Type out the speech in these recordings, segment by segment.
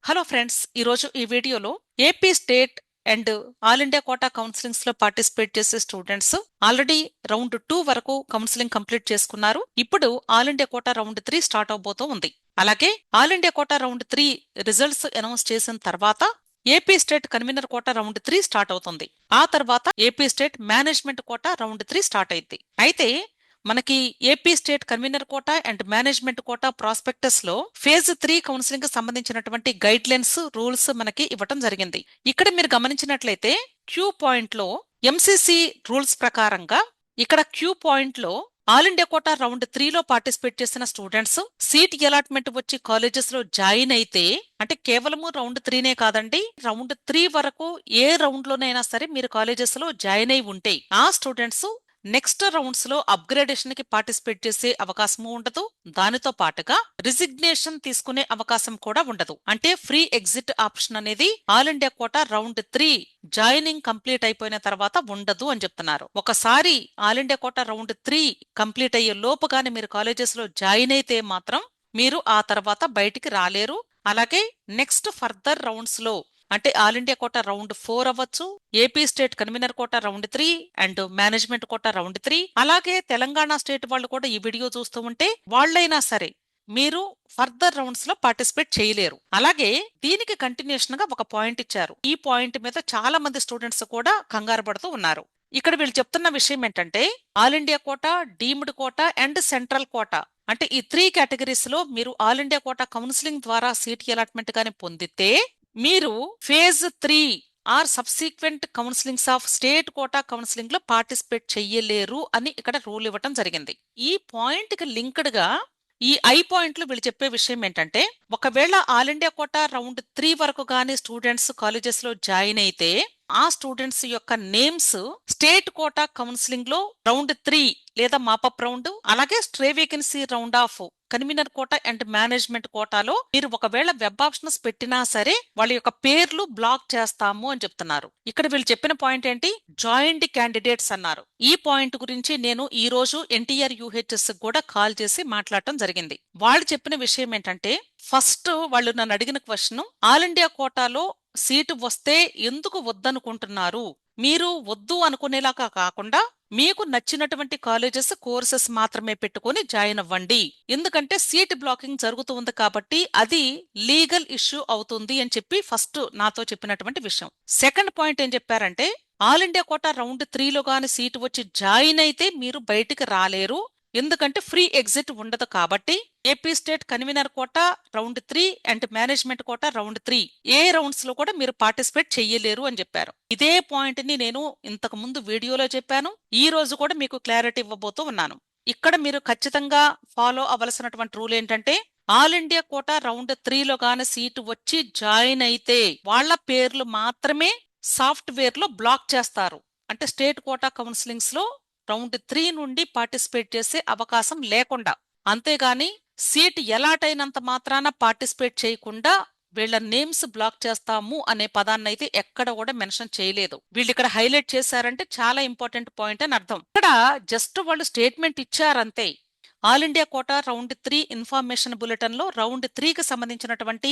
Hello friends, ఈరోజు ఈ వీడియోలో AP state and all India quota counsellings లో పార్టిసిపేట్ చేసే స్టూడెంట్స్ ఆల్రెడీ రౌండ్ 2 వరకు కౌన్సిలింగ్ కంప్లీట్ చేసుకున్నారు. ఇప్పుడు all India quota round 3 start అవబోతూ ఉంది. అలాగే all India quota round 3 results announce చేసిన తర్వాత AP state convener quota round 3 start అవుతుంది. ఆ తర్వాత AP state management quota round 3 start అయింది. అయితే మనకి AP state convener quota and management quota prospectus లో ఫేజ్ 3 కౌన్సిలింగ్ కి సంబంధించినటువంటి గైడ్ లైన్స్ రూల్స్ మనకి ఇవ్వటం జరిగింది. ఇక్కడ మీరు గమనించినట్లయితే క్యూ పాయింట్ లో ఎంసీసీ రూల్స్ ప్రకారంగా ఇక్కడ క్యూ పాయింట్ లో ఆల్ ఇండియా కోటా రౌండ్ 3 లో పార్టిసిపేట్ చేసిన స్టూడెంట్స్ సీట్ అలాట్మెంట్ వచ్చి కాలేజెస్ లో జాయిన్ అయితే, అంటే కేవలము రౌండ్ 3నే కాదండి, రౌండ్ 3 వరకు ఏ రౌండ్ లోనైనా సరే మీరు కాలేజెస్ లో జాయిన్ అయి ఉంటే ఆ స్టూడెంట్స్ నెక్స్ట్ రౌండ్స్ లో అప్గ్రేడేషన్ కి పార్టిసిపేట్ చేసే అవకాశము ఉండదు. దానితో పాటుగా రిజిగ్నేషన్ తీసుకునే అవకాశం కూడా ఉండదు. అంటే ఫ్రీ ఎగ్జిట్ ఆప్షన్ అనేది all India quota round 3 joining complete అయిపోయిన తర్వాత ఉండదు అని చెప్తున్నారు. ఒకసారి all India quota round 3 complete అయ్యే లోపుగానే మీరు కాలేజెస్ లో జాయిన్ అయితే మాత్రం మీరు ఆ తర్వాత బయటికి రాలేరు. అలాగే నెక్స్ట్ ఫర్దర్ రౌండ్స్ లో అంటే ఆల్ ఇండియా కోటా రౌండ్ 4 అవ్వచ్చు, AP state convener quota round 3 and management quota round 3, అలాగే తెలంగాణ స్టేట్ వాళ్ళు కూడా ఈ వీడియో చూస్తూ ఉంటే వాళ్ళైనా సరే మీరు ఫర్దర్ రౌండ్స్ లో పార్టిసిపేట్ చేయలేరు. అలాగే దీనికి కంటిన్యూషన్ గా ఒక పాయింట్ ఇచ్చారు. ఈ పాయింట్ మీద చాలా మంది స్టూడెంట్స్ కూడా కంగారు పడుతూ ఉన్నారు. ఇక్కడ వీళ్ళు చెప్తున్న విషయం ఏంటంటే all India quota, deemed quota and central quota, అంటే ఈ 3 కేటగిరీస్ లో మీరు ఆల్ ఇండియా కోటా కౌన్సిలింగ్ ద్వారా సీట్ అలాట్మెంట్ గాని పొందితే మీరు phase 3 or subsequent counsellings of state quota counselling లో పార్టిసిపేట్ చెయ్యలేరు అని ఇక్కడ రూల్ ఇవ్వటం జరిగింది. ఈ పాయింట్ కి లింక్డ్ గా ఈ ఐ పాయింట్ లో వీళ్ళు చెప్పే విషయం ఏంటంటే ఒకవేళ ఆల్ ఇండియా కోటా రౌండ్ 3 వరకు గానీ స్టూడెంట్స్ కాలేజెస్ లో జాయిన్ అయితే ఆ స్టూడెంట్స్ యొక్క నేమ్స్ స్టేట్ కోటా కౌన్సిలింగ్ లో రౌండ్ 3 లేదా మాపప్ రౌండ్, అలాగే stray vacancy round of convener quota and management కోటాలో మీరు ఒకవేళ వెబ్ ఆప్షన్స్ పెట్టినా సరే వాళ్ళ యొక్క పేర్లు బ్లాక్ చేస్తాము అని చెప్తున్నారు. ఇక్కడ వీళ్ళు చెప్పిన పాయింట్ ఏంటి, జాయింట్ క్యాండిడేట్స్ అన్నారు. ఈ పాయింట్ గురించి నేను ఈ రోజు ఎన్టీఆర్ యూహెచ్ఎస్ కూడా కాల్ చేసి మాట్లాడటం జరిగింది. వాళ్ళు చెప్పిన విషయం ఏంటంటే ఫస్ట్ వాళ్ళు నన్ను అడిగిన క్వశ్చన్, ఆల్ ఇండియా కోటాలో సీటు వస్తే ఎందుకు వద్దనుకుంటున్నారు, మీరు వద్దు అనుకునేలాగా కాకుండా మీకు నచ్చినటువంటి కాలేజెస్ కోర్సెస్ మాత్రమే పెట్టుకుని జాయిన్ అవ్వండి, ఎందుకంటే సీట్ బ్లాకింగ్ జరుగుతూ ఉంది కాబట్టి అది లీగల్ ఇష్యూ అవుతుంది అని చెప్పి ఫస్ట్ నాతో చెప్పినటువంటి విషయం. సెకండ్ పాయింట్ ఏం చెప్పారంటే ఆల్ ఇండియా కోటా రౌండ్ 3 లో గాని సీటు వచ్చి జాయిన్ అయితే మీరు బయటికి రాలేరు, ఎందుకంటే ఫ్రీ ఎగ్జిట్ ఉండదు కాబట్టి AP state convener quota round 3 and management quota round 3 ఏ రౌండ్స్ లో కూడా మీరు పార్టిసిపేట్ చెయ్యలేరు అని చెప్పారు. ఇదే పాయింట్ ని నేను ఇంతకు ముందు వీడియోలో చెప్పాను, ఈ రోజు కూడా మీకు క్లారిటీ ఇవ్వబోతూ ఉన్నాను. ఇక్కడ మీరు ఖచ్చితంగా ఫాలో అవ్వాల్సినటువంటి రూల్ ఏంటంటే ఆల్ ఇండియా కోటా రౌండ్ 3 లో గాని సీటు వచ్చి జాయిన్ అయితే వాళ్ళ పేర్లు మాత్రమే సాఫ్ట్వేర్ లో బ్లాక్ చేస్తారు. అంటే స్టేట్ కోటా కౌన్సిలింగ్స్ లో రౌండ్ 3 నుండి పార్టిసిపేట్ చేసే అవకాశం లేకుండా, అంతేగాని సీట్ ఎలాటైనంత మాత్రాన పార్టిసిపేట్ చేయకుండా వీళ్ళ నేమ్స్ బ్లాక్ చేస్తాము అనే పదాన్ని అయితే ఎక్కడ కూడా మెన్షన్ చేయలేదు. వీళ్ళు ఇక్కడ హైలైట్ చేశారంటే చాలా ఇంపార్టెంట్ పాయింట్ అని అర్థం. ఇక్కడ జస్ట్ వాళ్ళు స్టేట్మెంట్ ఇచ్చారంతే. All India quota round 3 information bulletin లో రౌండ్ 3 కి సంబంధించినటువంటి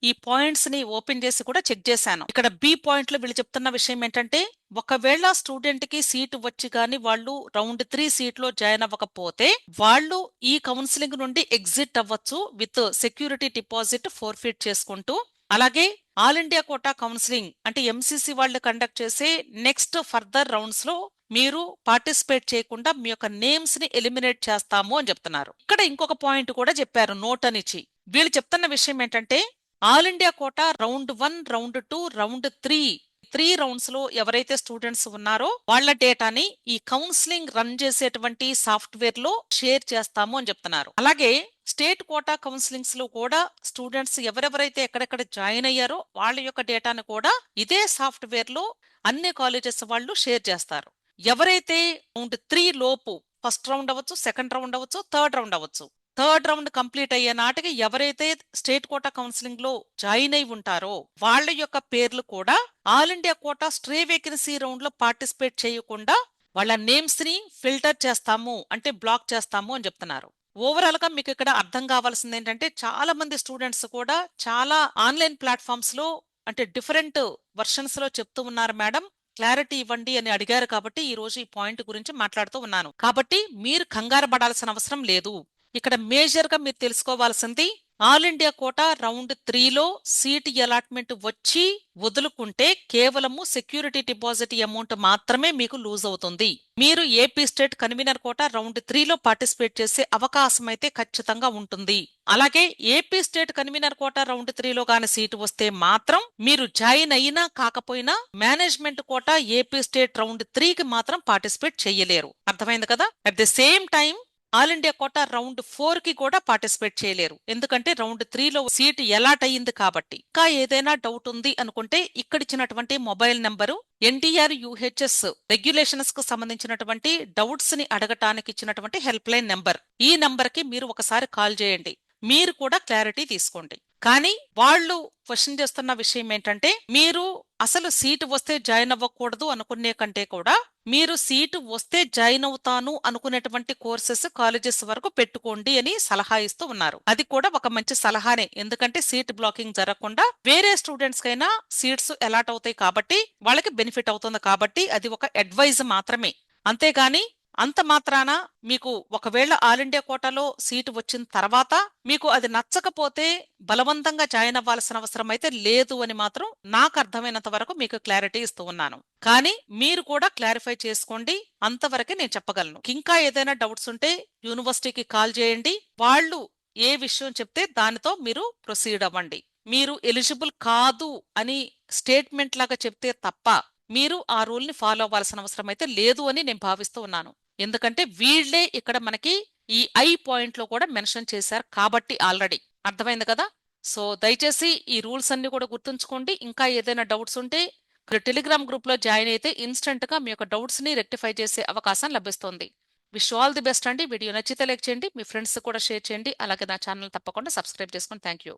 ఈ పాయింట్స్ ని ఓపెన్ చేసి కూడా చెక్ చేశాను. ఇక్కడ బి పాయింట్ లో వీళ్ళు చెప్తున్న విషయం ఏంటంటే ఒకవేళ స్టూడెంట్ కి సీట్ వచ్చి గాని వాళ్ళు రౌండ్ 3 సీట్ లో జాయిన్ అవ్వకపోతే వాళ్ళు ఈ కౌన్సిలింగ్ నుండి ఎగ్జిట్ అవ్వచ్చు విత్ సెక్యూరిటీ డిపాజిట్ ఫోర్ఫిట్ చేసుకుంటూ. అలాగే ఆల్ ఇండియా కోటా కౌన్సిలింగ్ అంటే ఎంసీసీ వాళ్ళు కండక్ట్ చేసే నెక్స్ట్ ఫర్దర్ రౌండ్స్ లో మీరు పార్టిసిపేట్ చేయకుండా మీ యొక్క నేమ్స్ ని ఎలిమినేట్ చేస్తాము అని చెప్తున్నారు. ఇక్కడ ఇంకొక పాయింట్ కూడా చెప్పారు నోట్ అనిచ్చి. వీళ్ళు చెప్తున్న విషయం ఏంటంటే all India quota round 1, round 2, round 3 rounds లో ఎవరైతే స్టూడెంట్స్ ఉన్నారో వాళ్ళ డేటాని ఈ కౌన్సిలింగ్ రన్ చేసేటువంటి సాఫ్ట్వేర్ లో షేర్ చేస్తాము అని చెప్తున్నారు. అలాగే స్టేట్ కోటా కౌన్సిలింగ్స్ లో కూడా స్టూడెంట్స్ ఎవరెవరైతే ఎక్కడెక్కడ జాయిన్ అయ్యారో వాళ్ళ యొక్క డేటాను కూడా ఇదే సాఫ్ట్వేర్ లో అన్ని కాలేజెస్ వాళ్ళు షేర్ చేస్తారు. ఎవరైతే రౌండ్ 3 లోపు ఫస్ట్ రౌండ్ అవ్వచ్చు, సెకండ్ రౌండ్ అవ్వచ్చు, థర్డ్ రౌండ్ అవ్వచ్చు, థర్డ్ రౌండ్ కంప్లీట్ అయ్యే నాటికి ఎవరైతే స్టేట్ కోటా కౌన్సిలింగ్ లో జాయిన్ అయి ఉంటారో వాళ్ళ యొక్క పేర్లు కూడా all India quota stray vacancy round లో పార్టిసిపేట్ చేయకుండా వాళ్ళ నేమ్స్ ని ఫిల్టర్ చేస్తాము అంటే బ్లాక్ చేస్తాము అని చెప్తున్నారు. ఓవరాల్ గా మీకు ఇక్కడ అర్థం కావాల్సింది ఏంటంటే చాలా మంది స్టూడెంట్స్ కూడా చాలా ఆన్లైన్ ప్లాట్ఫామ్స్ లో అంటే డిఫరెంట్ వర్షన్స్ లో చెప్తూ ఉన్నారు మేడం, క్లారిటీ ఇవ్వండి అని అడిగారు కాబట్టి ఈ రోజు ఈ పాయింట్ గురించి మాట్లాడుతూ ఉన్నాను. కాబట్టి మీరు కంగారు పడాల్సిన అవసరం లేదు. ఇక్కడ మేజర్ గా మీరు తెలుసుకోవాల్సింది ఆల్ ఇండియా కోటా రౌండ్ 3లో సీట్ అలాట్మెంట్ వచ్చి వదులుకుంటే కేవలము సెక్యూరిటీ డిపాజిట్ అమౌంట్ మాత్రమే మీకు లూజ్ అవుతుంది. మీరు AP state convener quota round 3లో పార్టిసిపేట్ చేసే అవకాశం అయితే ఖచ్చితంగా ఉంటుంది. అలాగే AP state convener quota round 3లో గాని సీటు వస్తే మాత్రం మీరు జాయిన్ అయినా కాకపోయినా management quota AP state round 3కి మాత్రం పార్టిసిపేట్ చేయలేరు. అర్థమైంది కదా? At the same time all India quota round 4కి కూడా పార్టిసిపేట్ చేయలేరు. ఎందుకంటే రౌండ్ 3లో సీట్ ఎలాట్ అయ్యింది కాబట్టి. ఇంకా ఏదైనా డౌట్ ఉంది అనుకుంటే ఇక్కడిచ్చినటువంటి mobile number NTR UHS regulations కు సంబంధించినటువంటి డౌట్స్ ని అడగటానికి ఇచ్చినటువంటి హెల్ప్ లైన్ నెంబర్. ఈ నంబర్ కి మీరు ఒకసారి కాల్ చేయండి. మీరు కూడా క్లారిటీ తీసుకోండి. కానీ వాళ్ళు క్వశ్చన్ చేస్తున్న విషయం ఏంటంటే మీరు అసలు సీటు వస్తే జాయిన్ అవ్వకూడదు అనుకునే కంటే కూడా మీరు సీటు వస్తే జాయిన్ అవుతాను అనుకునేటువంటి కోర్సెస్ కాలేజెస్ వరకు పెట్టుకోండి అని సలహా ఇస్తూ ఉన్నారు. అది కూడా ఒక మంచి సలహానే. ఎందుకంటే సీట్ బ్లాకింగ్ జరగకుండా వేరే స్టూడెంట్స్ కైనా సీట్స్ అలాట్ అవుతాయి కాబట్టి వాళ్ళకి బెనిఫిట్ అవుతుంది కాబట్టి అది ఒక అడ్వైజ్ మాత్రమే. అంతేగాని అంత మాత్రాన మీకు ఒకవేళ ఆల్ ఇండియా కోటాలో సీటు వచ్చిన తర్వాత మీకు అది నచ్చకపోతే బలవంతంగా జాయిన్ అవ్వాల్సిన అవసరం అయితే లేదు అని మాత్రం నాకు అర్థమైనంత వరకు మీకు క్లారిటీ ఇస్తూ ఉన్నాను. కానీ మీరు కూడా క్లారిఫై చేసుకోండి, అంతవరకే నేను చెప్పగలను. ఇంకా ఏదైనా డౌట్స్ ఉంటే యూనివర్సిటీకి కాల్ చేయండి. వాళ్ళు ఏ విషయం చెప్తే దానితో మీరు ప్రొసీడ్ అవ్వండి. మీరు ఎలిజిబుల్ కాదు అని స్టేట్మెంట్ లాగా చెప్తే తప్ప మీరు ఆ రూల్ ని ఫాలో అవ్వాల్సిన అవసరం అయితే లేదు అని నేను భావిస్తూ ఉన్నాను. ఎందుకంటే వీళ్లే ఇక్కడ మనకి ఈ ఐ పాయింట్ లో కూడా మెన్షన్ చేశారు కాబట్టి ఆల్రెడీ. అర్థమైంది కదా? సో దయచేసి ఈ రూల్స్ అన్ని కూడా గుర్తుంచుకోండి. ఇంకా ఏదైనా డౌట్స్ ఉంటే టెలిగ్రామ్ గ్రూప్ లో జాయిన్ అయితే ఇన్స్టెంట్ గా మీ యొక్క డౌట్స్ ని రెక్టిఫై చేసే అవకాశం లభిస్తుంది. విష్ ఆల్ ది బెస్ట్ అండి. వీడియో నచ్చితే లైక్ చేయండి, మీ ఫ్రెండ్స్ కూడా షేర్ చేయండి. అలాగే నా ఛానల్ తప్పకుండా సబ్స్క్రైబ్ చేసుకోండి. Thank you.